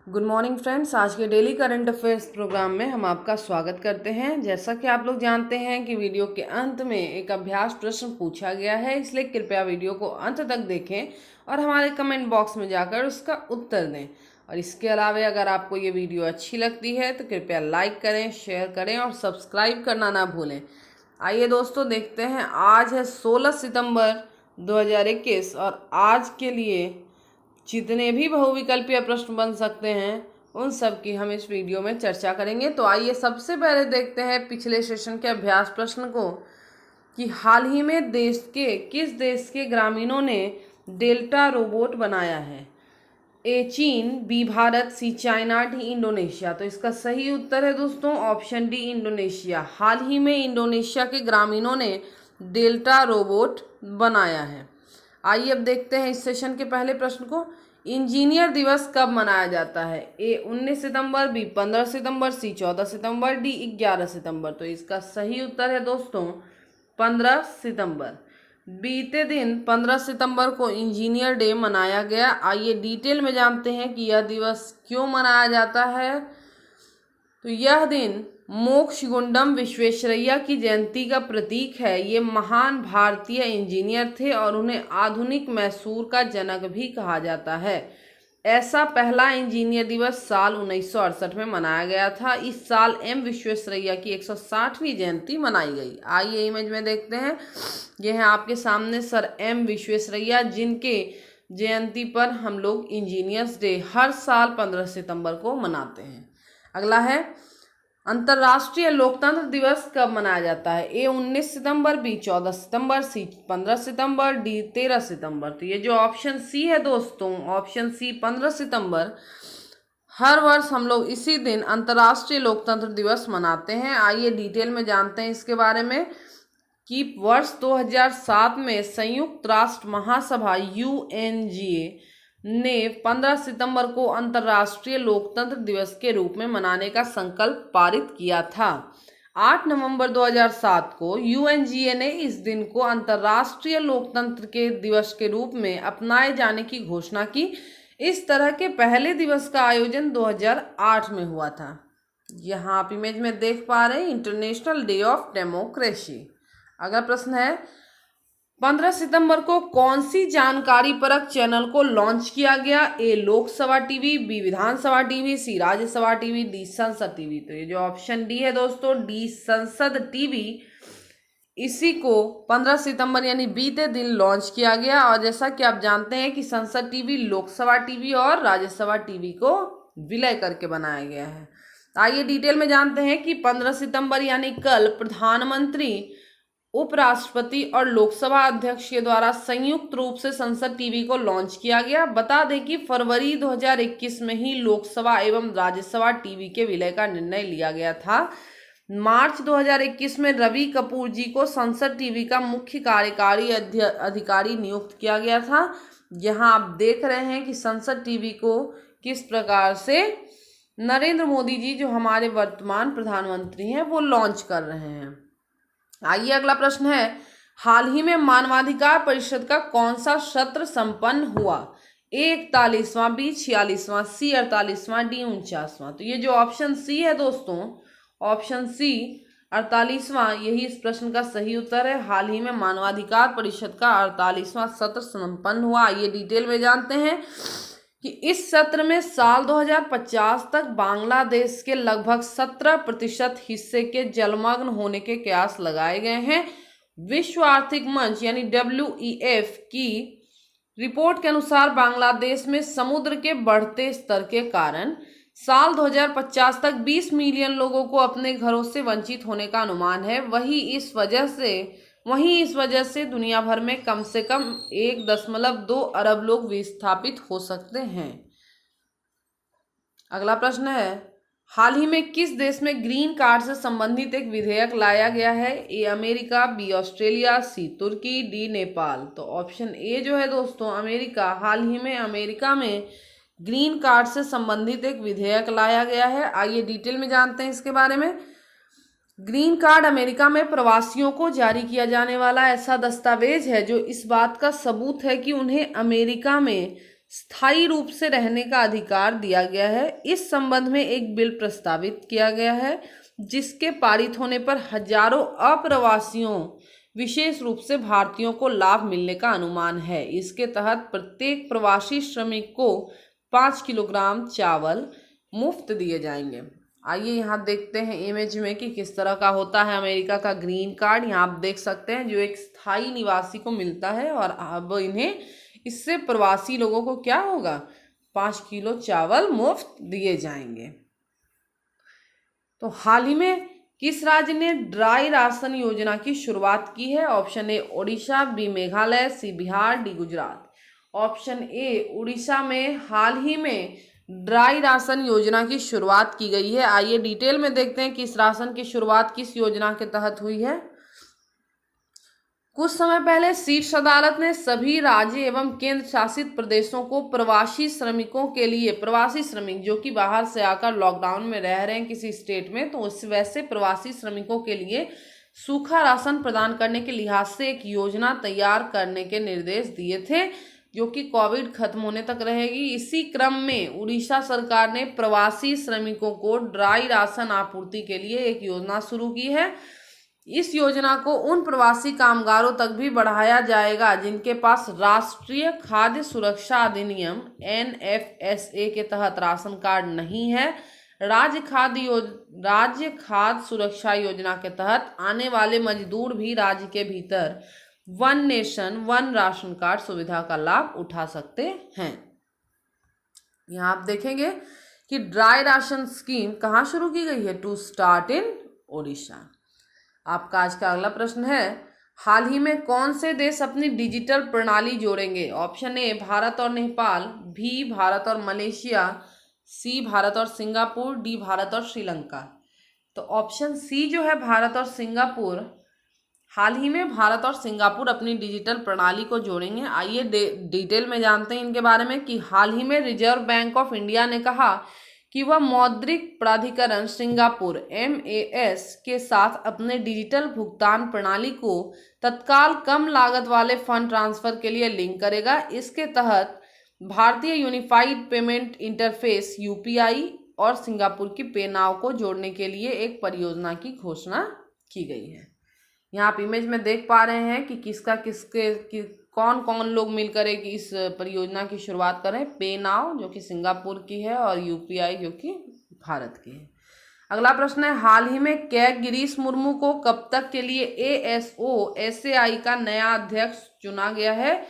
Good morning friends. आज के daily current affairs programme में हम आपका स्वागत करते हैं। जैसा कि आप लोग जानते हैं कि वीडियो के अंत में एक अभ्यास प्रश्न पूछा गया है, इसलिए कृपया वीडियो को अंत तक देखें और हमारे कमेंट बॉक्स में जाकर उसका उत्तर दें। और इसके अलावा अगर आपको ये वीडियो अच्छी लगती है तो कृपया लाइक करें, शेयर करें और सब्सक्राइब करना ना भूलें। आइए दोस्तों देखते हैं। आज है 16 सितंबर 2021 और आज के लिए जितने भी बहुविकल्पीय प्रश्न बन सकते हैं उन सब की हम इस वीडियो में चर्चा करेंगे। तो आइए सबसे पहले देखते हैं पिछले सेशन के अभ्यास प्रश्न को कि हाल ही में किस देश के ग्रामीणों ने डेल्टा रोबोट बनाया है। ए चीन, बी भारत, सी चाइना, डी इंडोनेशिया। तो इसका सही उत्तर है दोस्तों ऑप्शन डी इंडोनेशिया। हाल ही में इंडोनेशिया के ग्रामीणों ने डेल्टा रोबोट बनाया है। आइए अब देखते हैं इस सेशन के पहले प्रश्न को। इंजीनियर दिवस कब मनाया जाता है? ए 19 सितंबर, बी 15 सितंबर, सी 14 सितंबर, डी 11 सितंबर। तो इसका सही उत्तर है दोस्तों 15 सितंबर। बीते दिन 15 सितंबर को इंजीनियर डे मनाया गया। आइए डिटेल में जानते हैं कि यह दिवस क्यों मनाया जाता है। तो यह दिन मोक्षगुंडम विश्वेश्वरैया की जयंती का प्रतीक है। ये महान भारतीय इंजीनियर थे और उन्हें आधुनिक मैसूर का जनक भी कहा जाता है। ऐसा पहला इंजीनियर दिवस साल 1968 में मनाया गया था। इस साल एम विश्वेश्वरैया की 160वीं जयंती मनाई गई। आइए इमेज में देखते हैं। ये है आपके सामने सर एम विश्वेश्वरैया, जिनके जयंती पर हम लोग इंजीनियर्स डे हर साल 15 सितंबर को मनाते हैं। अगला है अंतर्राष्ट्रीय लोकतंत्र दिवस कब मनाया जाता है? ए 19 सितंबर, बी 14 सितंबर, सी 15 सितंबर, डी 13 सितंबर। तो ये जो ऑप्शन सी है दोस्तों, ऑप्शन सी 15 सितंबर। हर वर्ष हम लोग इसी दिन अंतर्राष्ट्रीय लोकतंत्र दिवस मनाते हैं। आइए डिटेल में जानते हैं इसके बारे में कि वर्ष 2007 में संयुक्त राष्ट्र महासभा UNGA ने 15 सितंबर को अंतर्राष्ट्रीय लोकतंत्र दिवस के रूप में मनाने का संकल्प पारित किया था। 8 नवंबर 2007 को UNGA ने इस दिन को अंतर्राष्ट्रीय लोकतंत्र के दिवस के रूप में अपनाए जाने की घोषणा की। इस तरह के पहले दिवस का आयोजन 2008 में हुआ था। यहाँ आप इमेज में देख पा रहे हैं इंटरनेशनल डे ऑफ डेमोक्रेसी। अगला प्रश्न है 15 सितंबर को कौन सी जानकारी परक चैनल को लॉन्च किया गया? ए लोकसभा टीवी, बी विधानसभा टीवी, सी राज्यसभा टीवी, डी संसद टीवी। तो ये जो ऑप्शन डी है दोस्तों, डी संसद टीवी, इसी को 15 सितंबर यानी बीते दिन लॉन्च किया गया। और जैसा कि आप जानते हैं कि संसद टीवी लोकसभा टीवी और राज्यसभा टीवी को विलय करके बनाया गया है। आइए डिटेल में जानते हैं कि 15 सितंबर यानी कल प्रधानमंत्री, उपराष्ट्रपति और लोकसभा अध्यक्ष के द्वारा संयुक्त रूप से संसद टीवी को लॉन्च किया गया। बता दें कि फरवरी 2021 में ही लोकसभा एवं राज्यसभा टीवी के विलय का निर्णय लिया गया था। मार्च 2021 में रवि कपूर जी को संसद टीवी का मुख्य कार्यकारी अधिकारी नियुक्त किया गया था। यहाँ आप देख रहे हैं कि संसद टीवी को किस प्रकार से नरेंद्र मोदी जी, जो हमारे वर्तमान प्रधानमंत्री हैं, वो लॉन्च कर रहे हैं। आइए अगला प्रश्न है हाल ही में मानवाधिकार परिषद का कौन सा सत्र संपन्न हुआ? ए 41वां, बी 46वां, सी 48वां, डी 49वां। तो ये जो ऑप्शन सी है दोस्तों, ऑप्शन सी 48वां, यही इस प्रश्न का सही उत्तर है। हाल ही में मानवाधिकार परिषद का 48वां सत्र संपन्न हुआ। ये डिटेल में जानते हैं कि इस सत्र में साल 2050 तक बांग्लादेश के लगभग 17% हिस्से के जलमग्न होने के कयास लगाए गए हैं। विश्व आर्थिक मंच यानी WEF की रिपोर्ट के अनुसार बांग्लादेश में समुद्र के बढ़ते स्तर के कारण साल 2050 तक 20 मिलियन लोगों को अपने घरों से वंचित होने का अनुमान है। वहीं इस वजह से दुनिया भर में कम से कम 1.2 अरब लोग विस्थापित हो सकते हैं। अगला प्रश्न है हाल ही में किस देश में ग्रीन कार्ड से संबंधित एक विधेयक लाया गया है? A America, B Australia, C तुर्की, डी नेपाल। तो ऑप्शन ए जो है दोस्तों अमेरिका। हाल ही में अमेरिका में ग्रीन कार्ड से संबंधित एक विधेयक लाया गया है। आइए डिटेल में जानते हैं इसके बारे में। ग्रीन कार्ड अमेरिका में प्रवासियों को जारी किया जाने वाला ऐसा दस्तावेज है जो इस बात का सबूत है कि उन्हें अमेरिका में स्थायी रूप से रहने का अधिकार दिया गया है। इस संबंध में एक बिल प्रस्तावित किया गया है जिसके पारित होने पर हजारों अप्रवासियों विशेष रूप से भारतीयों को लाभ मिलने का अनुमान है। इसके तहत प्रत्येक प्रवासी श्रमिक को 5 किलोग्राम चावल मुफ्त दिए जाएंगे। आइए यहाँ देखते हैं इमेज में कि किस तरह का होता है अमेरिका का ग्रीन कार्ड। यहाँ आप देख सकते हैं जो एक स्थायी निवासी को मिलता है और अब इन्हें इससे प्रवासी लोगों को क्या होगा, 5 किलो चावल मुफ्त दिए जाएंगे। तो हाल ही में किस राज्य ने ड्राई राशन योजना की शुरुआत की है? Option A Odisha, B Meghalaya, C Bihar, D Gujarat. Option A Orissa में हाल ही में ड्राई राशन योजना की शुरुआत की गई है। आइए डिटेल में देखते हैं कि इस राशन की शुरुआत किस योजना के तहत हुई है। कुछ समय पहले शीर्ष अदालत ने सभी राज्य एवं केंद्र शासित प्रदेशों को प्रवासी श्रमिकों के लिए, प्रवासी श्रमिक जो कि बाहर से आकर लॉकडाउन में रह रहे हैं किसी स्टेट में, तो उस वैसे प्रवासी श्रमिकों के लिए सूखा राशन प्रदान करने के लिहाज से एक योजना तैयार करने के निर्देश दिए थे जो कि कोविड खत्म होने तक रहेगी। इसी क्रम में उड़ीसा सरकार ने प्रवासी श्रमिकों को ड्राई राशन आपूर्ति के लिए एक योजना शुरू की है। इस योजना को उन प्रवासी कामगारों तक भी बढ़ाया जाएगा जिनके पास राष्ट्रीय खाद्य सुरक्षा अधिनियम NFSA के तहत राशन कार्ड नहीं है। राज्य खाद्य सुरक्षा योजना के तहत आने वाले मजदूर भी राज्य के भीतर one nation one ration card सुविधा का लाभ उठा सकते हैं। यहाँ आप देखेंगे कि ड्राई राशन स्कीम कहाँ शुरू की गई है, टू स्टार्ट इन ओडिशा। आपका आज का अगला प्रश्न है, हाल ही में कौन से देश अपनी डिजिटल प्रणाली जोड़ेंगे? ऑप्शन ए भारत और नेपाल, बी भारत और मलेशिया, सी भारत और सिंगापुर, डी भारत और श्रीलंका। तो ऑप्शन सी जो है भारत और सिंगापुर, हाल ही में भारत और सिंगापुर अपनी डिजिटल प्रणाली को जोड़ेंगे। आइए डिटेल में जानते हैं इनके बारे में कि हाल ही में रिजर्व बैंक ऑफ इंडिया ने कहा कि वह मौद्रिक प्राधिकरण सिंगापुर MAS के साथ अपने डिजिटल भुगतान प्रणाली को तत्काल कम लागत वाले फंड ट्रांसफर के लिए लिंक करेगा। इसके तहत भारतीय यूनिफाइड पेमेंट इंटरफेस UPI और सिंगापुर की पे नाउ को जोड़ने के लिए एक परियोजना की घोषणा की गई है। यहाँ आप इमेज में देख पा रहे हैं कि कौन कौन लोग मिलकर एक इस परियोजना की शुरुआत करें। पे नाउ जो कि सिंगापुर की है और UPI जो कि भारत की है। अगला प्रश्न है, हाल ही में कैग गिरीश मुर्मू को कब तक के लिए ASO-SAI का नया अध्यक्ष चुना गया है?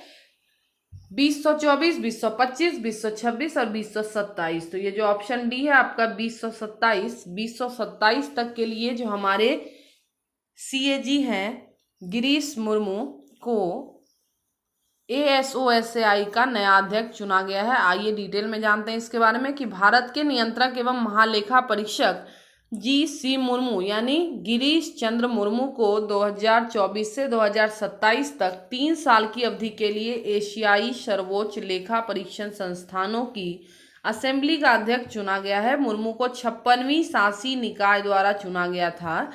2024, 2025, 2026 और 2027। तो ये जो ऑप्शन डी है आपका 2027 तक के लिए जो हमारे CAG हैं गिरीश मुर्मू को ASO-SAI का नया अध्यक्ष चुना गया है। आइए डिटेल में जानते हैं इसके बारे में कि भारत के नियंत्रक एवं महालेखा परीक्षक GC मुर्मू यानी गिरीश चंद्र मुर्मू को 2024 से 2027 तक 3 साल की अवधि के लिए एशियाई सर्वोच्च लेखा परीक्षण संस्थानों की असेंबली का अध्यक्ष चुना गया है। मुर्मू को 56वीं शासी निकाय द्वारा चुना गया था।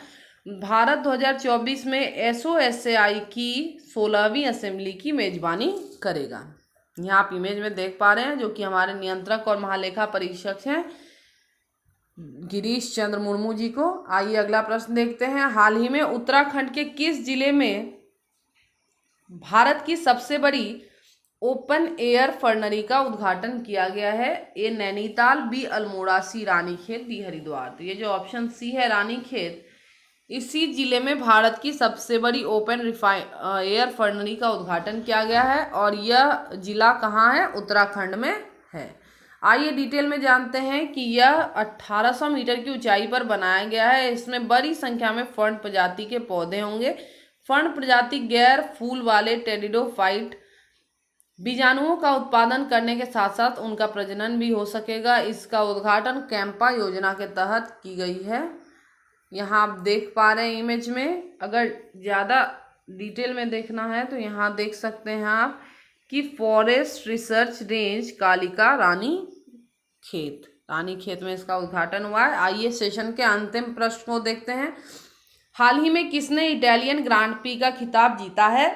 भारत 2024 में SO-SAI की 16वीं असेंबली की मेजबानी करेगा। यहाँ आप इमेज में देख पा रहे हैं जो कि हमारे नियंत्रक और महालेखा परीक्षक हैं गिरीश चंद्र मुर्मू जी को। आइए अगला प्रश्न देखते हैं, हाल ही में उत्तराखंड के किस जिले में भारत की सबसे बड़ी ओपन एयर फर्नरी का उद्घाटन किया गया है? ए नैनीताल, बी अल्मोड़ा, सी रानीखेत, डी हरिद्वार। तो ये जो ऑप्शन सी है रानीखेत, इसी जिले में भारत की सबसे बड़ी ओपन एयर फर्नरी का उद्घाटन किया गया है और यह जिला कहाँ है? उत्तराखंड में है। आइए डिटेल में जानते हैं कि यह 1800 मीटर की ऊंचाई पर बनाया गया है। इसमें बड़ी संख्या में फर्न प्रजाति के पौधे होंगे। फर्न प्रजाति गैर फूल वाले टेरिडोफाइट बीजाणुओं का उत्पादन करने के साथ साथ उनका प्रजनन भी हो सकेगा। इसका उद्घाटन कैंपा योजना के तहत की गई है। यहाँ आप देख पा रहे हैं इमेज में, अगर ज़्यादा डिटेल में देखना है तो यहाँ देख सकते हैं आप कि forest research range Kalika Ranikhet में इसका उद्घाटन हुआ है। आइए सेशन के अंतिम प्रश्न को देखते हैं, हाल ही में किसने इटालियन ग्रांड प्री का खिताब जीता है?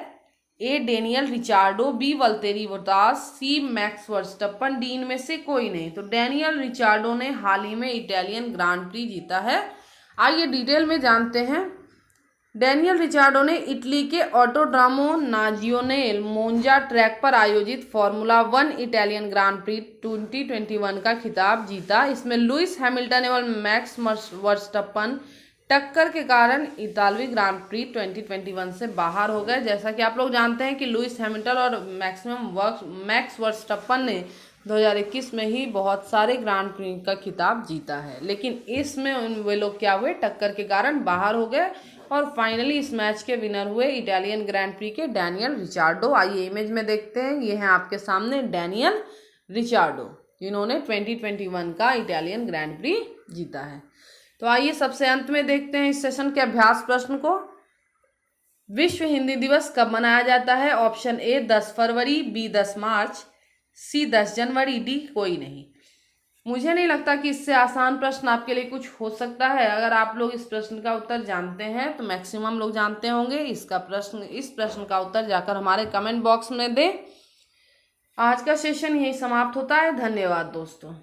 ए Daniel रिचार्डो, B वल्तेरी Bottas, C Max वर्स्टप्पन, D इनमें से कोई नहीं। तो डेनियल रिचार्डो ने हाल ही में इटालियन ग्रांड प्री जीता है। आइए डिटेल में जानते हैं। डेनियल रिचार्डो ने इटली के ऑटोड्रोमो नाजियोनेल मोंजा ट्रैक पर आयोजित फार्मूला 1 इटालियन ग्रांड प्री 2021 का खिताब जीता। इसमें लुइस हैमिल्टन एवं मैक्स वर्स्टप्पन टक्कर के कारण इतालवी ग्रांड प्री 2021 से बाहर हो गए। जैसा कि आप लोग जानते हैं कि लुइस हैमिल्टन और मैक्स वर्स्टप्पन ने 2021 में ही बहुत सारे ग्रांड प्री का खिताब जीता है, लेकिन इसमें वे लोग क्या हुए, टक्कर के कारण बाहर हो गए और फाइनली इस मैच के विनर हुए इटालियन ग्रैंड प्री के डेनियल रिचार्डो। आइए इमेज में देखते हैं, ये हैं आपके सामने डेनियल रिचार्डो, जिन्होंने 2021 का इटालियन ग्रैंड प्री जीता है। तो आइए सबसे अंत में देखते हैं इस सेशन के अभ्यास प्रश्न को। विश्व हिंदी दिवस कब मनाया जाता है? ऑप्शन ए 10 फरवरी, बी 10 मार्च, सी 10 जनवरी, डी कोई नहीं। मुझे नहीं लगता कि इससे आसान प्रश्न आपके लिए कुछ हो सकता है। अगर आप लोग इस प्रश्न का उत्तर जानते हैं तो मैक्सिमम लोग जानते होंगे। इस प्रश्न का उत्तर जाकर हमारे कमेंट बॉक्स में दें। आज का सेशन यही समाप्त होता है। धन्यवाद दोस्तों।